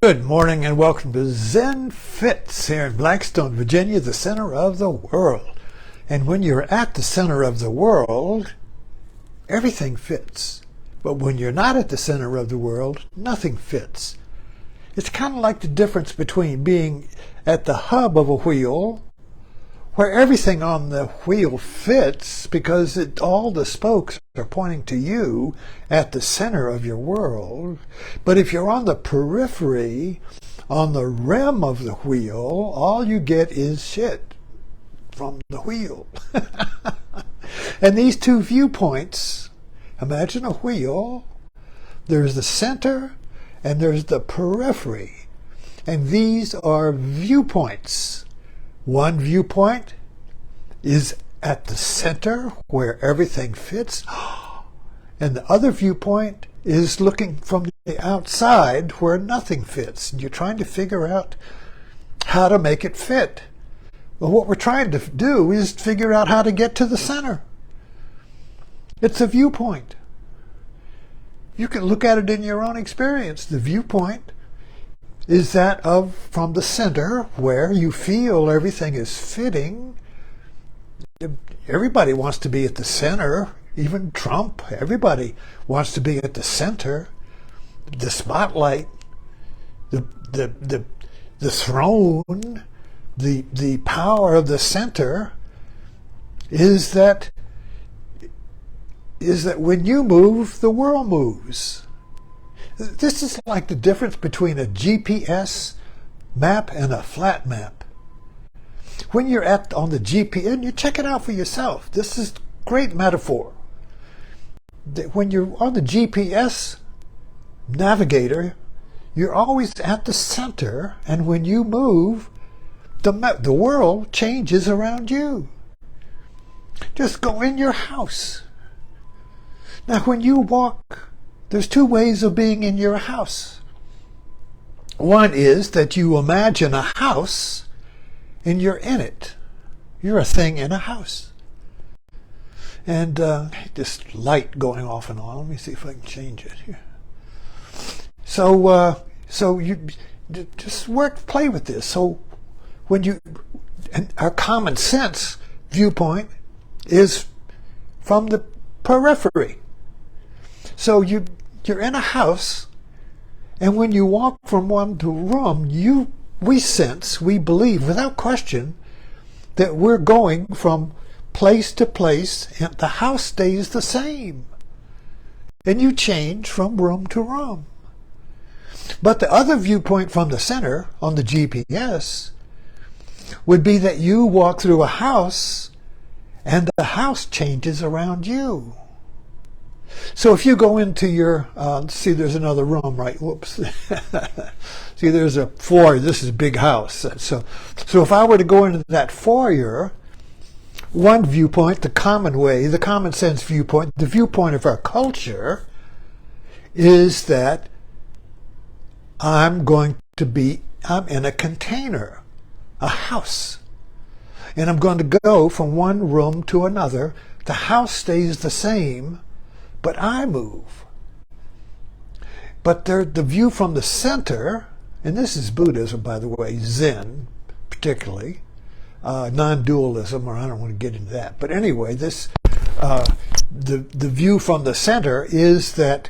Good morning and welcome to Zen Fits here in Blackstone, Virginia, the center of the world. And when you're at the center of the world, everything fits. But when you're not at the center of the world, nothing fits. It's kind of like the difference between being at the hub of a wheel, where everything on the wheel fits because all the spokes are pointing to you at the center of your world. But if you're on the periphery, on the rim of the wheel, all you get is shit from the wheel. And these two viewpoints, imagine a wheel, there's the center and there's the periphery. And these are viewpoints. One viewpoint is at the center where everything fits, and the other viewpoint is looking from the outside where nothing fits. And you're trying to figure out how to make it fit. Well, what we're trying to do is figure out how to get to the center. It's a viewpoint. You can look at it in your own experience. The viewpoint is that of from the center where you feel everything is fitting. Everybody wants to be at the center, even Trump. Everybody wants to be at the center. The spotlight, the throne, the power of the center is that when you move, the world moves. This is like the difference between a GPS map and a flat map. When you're on the GPS, and you check it out for yourself. This is a great metaphor. When you're on the GPS navigator, you're always at the center, and when you move, the world changes around you. Just go in your house. Now, when you walk, there's two ways of being in your house. One is that you imagine a house and you're in it. You're a thing in a house. And this light going off and on. Let me see if I can change it here. So you just play with this. So and our common sense viewpoint is from the periphery. So you're in a house, and when you walk from one to room, we believe without question that we're going from place to place, and the house stays the same. And you change from room to room. But the other viewpoint from the center on the GPS would be that you walk through a house and the house changes around you. So if you go into your, see there's another room, right? Whoops. See there's a foyer, this is a big house. So if I were to go into that foyer, one viewpoint, the common way, the common sense viewpoint, the viewpoint of our culture is that I'm in a container, a house. And I'm going to go from one room to another. The house stays the same, but I move. But the view from the center, and this is Buddhism, by the way, Zen particularly, non-dualism, or I don't want to get into that. But anyway, the view from the center is that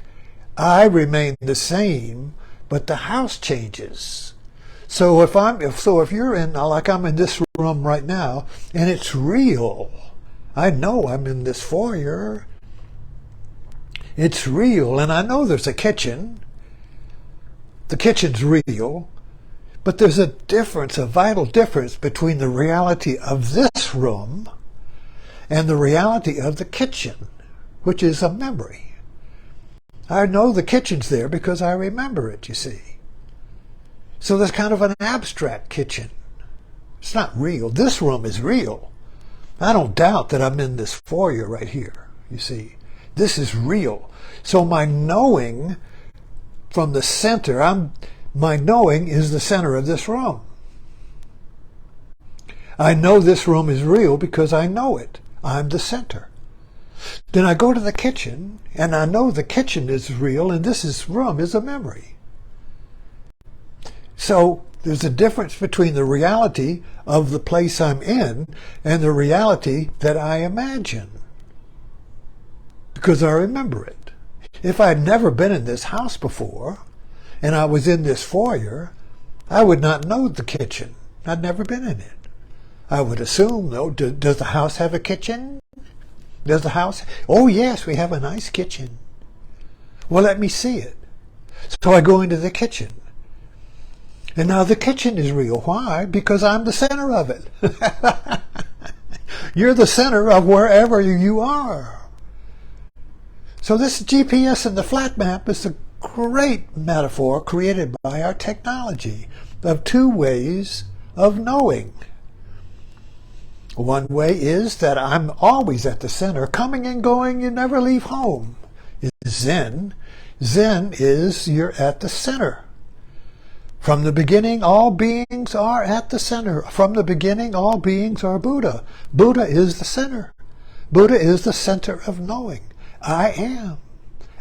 I remain the same, but the house changes. So if you're in, like I'm in this room right now, and it's real, I know I'm in this foyer. It's real, and I know there's a kitchen. The kitchen's real, but there's a difference, a vital difference between the reality of this room and the reality of the kitchen, which is a memory. I know the kitchen's there because I remember it, you see. So there's kind of an abstract kitchen. It's not real. This room is real. I don't doubt that I'm in this foyer right here, you see. This is real. So my knowing from the center, my knowing is the center of this room. I know this room is real because I know it. I'm the center. Then I go to the kitchen, and I know the kitchen is real, and this room is a memory. So there's a difference between the reality of the place I'm in and the reality that I imagine, because I remember it. If I had never been in this house before and I was in this foyer, I would not know the kitchen. I'd never been in it. I would assume, though, does the house have a kitchen? Does the house? Oh, yes, we have a nice kitchen. Well, let me see it. So I go into the kitchen. And now the kitchen is real. Why? Because I'm the center of it. You're the center of wherever you are. So this GPS and the flat map is a great metaphor created by our technology of two ways of knowing. One way is that I'm always at the center, coming and going, you never leave home. Is Zen. Zen is you're at the center. From the beginning, all beings are at the center. From the beginning, all beings are Buddha. Buddha is the center. Buddha is the center of knowing. I am.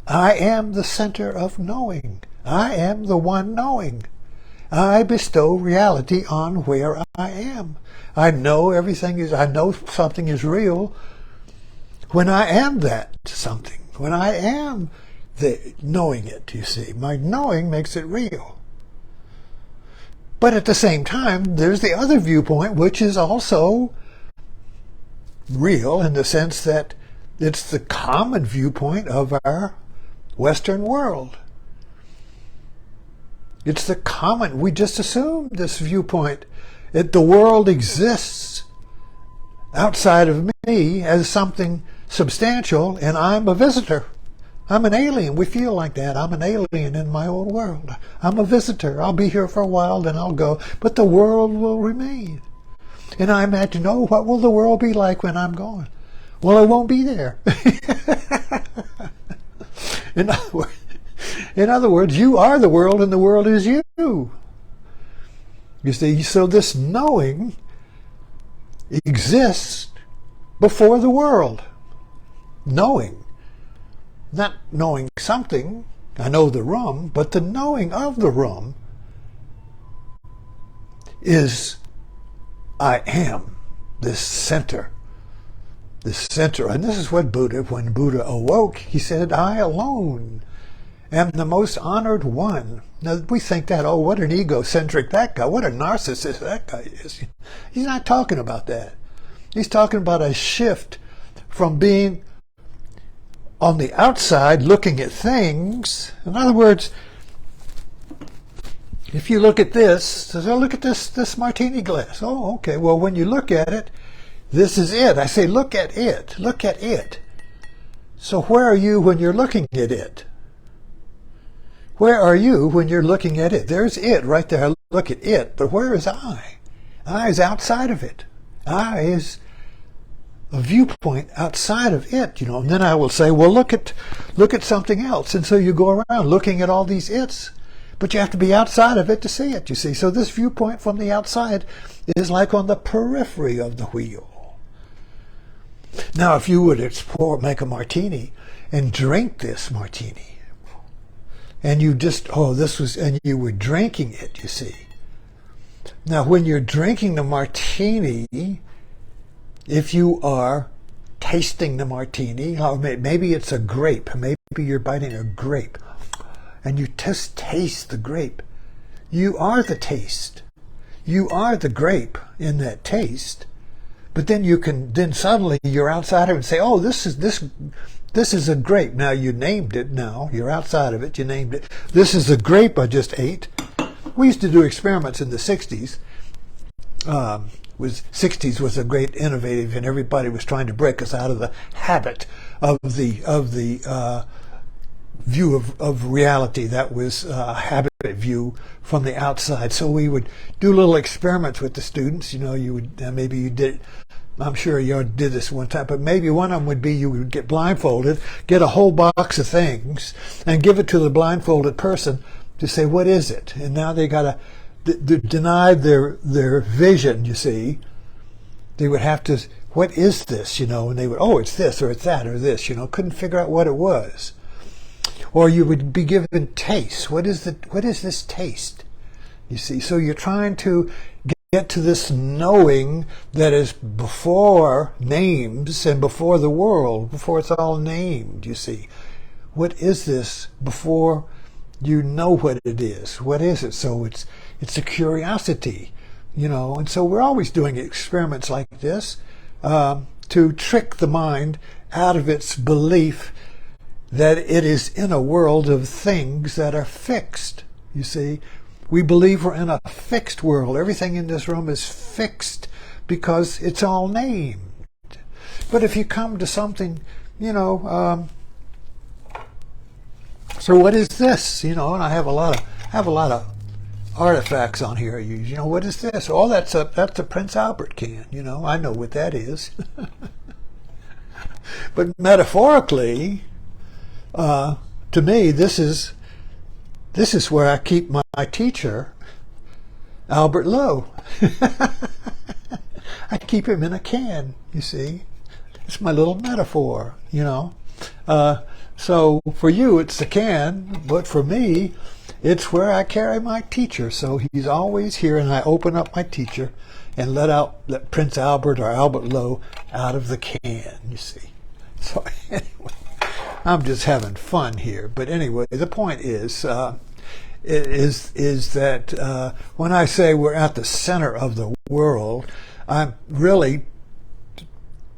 I am the center of knowing. I am the one knowing. I bestow reality on where I am. I know I know something is real when I am that something. When I am knowing it, you see. My knowing makes it real. But at the same time, there's the other viewpoint, which is also real in the sense that it's the common viewpoint of our Western world. It's the common, we just assume this viewpoint, that the world exists outside of me as something substantial, and I'm a visitor. I'm an alien. We feel like that. I'm an alien in my own world. I'm a visitor. I'll be here for a while, then I'll go. But the world will remain. And I imagine, oh, what will the world be like when I'm gone? Well, it won't be there. In other words, you are the world and the world is you. You see, so this knowing exists before the world. Knowing. Not knowing something, I know the room, but the knowing of the room is I am this center. This center. And this is what when Buddha awoke, he said, I alone am the most honored one. Now we think that, oh, what an egocentric that guy, what a narcissist that guy is. He's not talking about that. He's talking about a shift from being on the outside looking at things. In other words, if you look at this, so look at this martini glass. Oh, okay, well, when you look at it, this is it. I say, look at it. Look at it. So where are you when you're looking at it? Where are you when you're looking at it? There's it right there. Look at it. But where is I? I is outside of it. I is a viewpoint outside of it, you know. And then I will say, well, look at something else. And so you go around looking at all these its. But you have to be outside of it to see it, you see. So this viewpoint from the outside is like on the periphery of the wheel. Now, if you would make a martini and drink this martini, and you just, and you were drinking it, you see. Now, when you're drinking the martini, if you are tasting the martini, or maybe it's a grape, maybe you're biting a grape, and you just taste the grape, you are the taste. You are the grape in that taste. But then suddenly you're outside of it and say, oh, this is a grape. Now you named it now. You're outside of it. You named it. This is a grape I just ate. We used to do experiments in the 60s. 60s was a great innovative, and everybody was trying to break us out of the habit of the view of reality that was a habit view from the outside. So we would do little experiments with the students. You know, you would maybe you did. I'm sure you did this one time, but maybe one of them would be you would get blindfolded, get a whole box of things, and give it to the blindfolded person to say, what is it? And now they got to deny their vision, you see. They would have to, what is this, you know? And they would, oh, it's this, or it's that, or this, you know. Couldn't figure out what it was. Or you would be given taste. What is this taste? You see, so you're trying to get to this knowing that is before names and before the world, before it's all named, you see. What is this before you know what it is? What is it? So it's a curiosity, you know, and so we're always doing experiments like this to trick the mind out of its belief that it is in a world of things that are fixed, you see. We believe we're in a fixed world. Everything in this room is fixed because it's all named. But if you come to something, you know, so what is this? You know, and I have a lot of artifacts on here I use. You know, what is this? Oh, that's a Prince Albert can. You know, I know what that is. But metaphorically, to me, this is where I keep my teacher, Albert Lowe. I keep him in a can, you see. It's my little metaphor, you know. So for you, it's the can, but for me, it's where I carry my teacher. So he's always here, and I open up my teacher and let Prince Albert or Albert Lowe out of the can, you see. So anyway, I'm just having fun here. But anyway, the point is that when I say we're at the center of the world, I'm really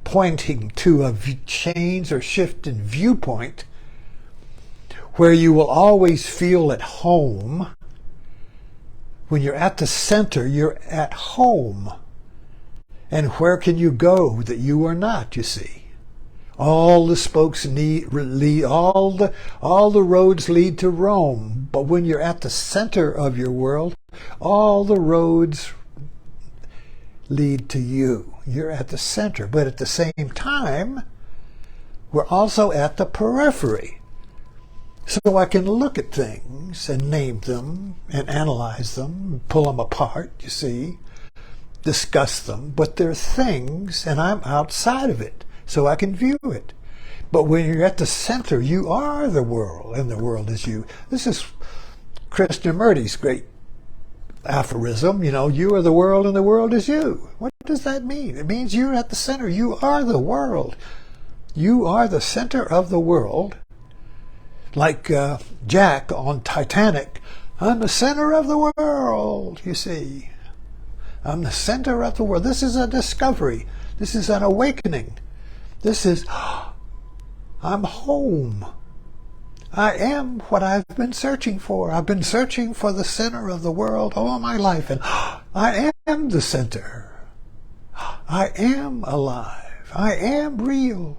pointing to a change or shift in viewpoint where you will always feel at home. When you're at the center, you're at home. And where can you go that you are not, you see? All the spokes lead, all the roads lead to Rome. But when you're at the center of your world, all the roads lead to you. You're at the center. But at the same time, we're also at the periphery. So I can look at things and name them and analyze them, pull them apart, you see, discuss them. But they're things, and I'm outside of it, so I can view it. But when you're at the center, you are the world, and the world is you. This is Krishnamurti's great aphorism, you know, you are the world and the world is you. What does that mean? It means you're at the center. You are the world. You are the center of the world. Like Jack on Titanic, I'm the center of the world, you see. I'm the center of the world. This is a discovery. This is an awakening. This is, I'm home. I am what I've been searching for. I've been searching for the center of the world all my life, and I am the center. I am alive. I am real.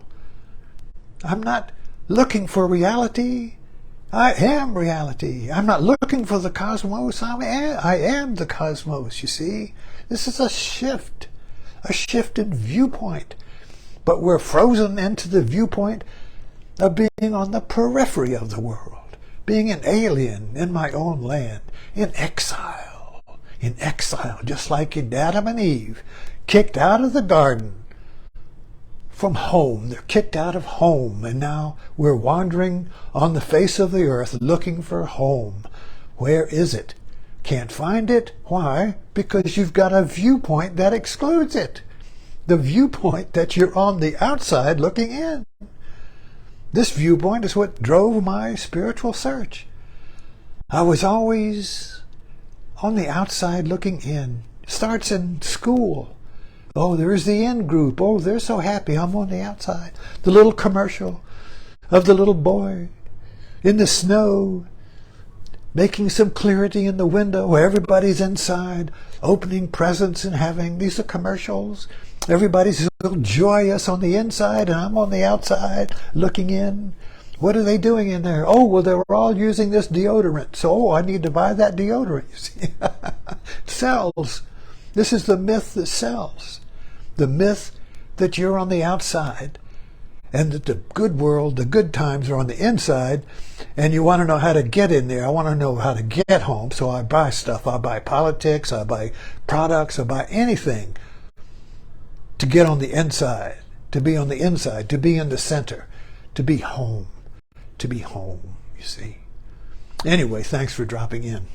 I'm not looking for reality. I am reality. I'm not looking for the cosmos. I am the cosmos, you see. This is a shift in viewpoint. But we're frozen into the viewpoint of being on the periphery of the world, being an alien in my own land, in exile, just like in Adam and Eve, kicked out of the garden from home. They're kicked out of home, and now we're wandering on the face of the earth looking for home. Where is it? Can't find it. Why? Because you've got a viewpoint that excludes it. The viewpoint that you're on the outside looking in. This viewpoint is what drove my spiritual search. I was always on the outside looking in. It starts in school. Oh, there's the in group. Oh, they're so happy. I'm on the outside. The little commercial of the little boy in the snow, making some clarity in the window where everybody's inside, opening presents and having, these are commercials. Everybody's so joyous on the inside, and I'm on the outside looking in. What are they doing in there? Oh, well, they were all using this deodorant. So, I need to buy that deodorant. You see, it sells. This is the myth that sells. The myth that you're on the outside and that the good world, the good times are on the inside, and you want to know how to get in there. I want to know how to get home, so I buy stuff. I buy politics, I buy products, I buy anything to get on the inside, to be on the inside, to be in the center, to be home, you see. Anyway, thanks for dropping in.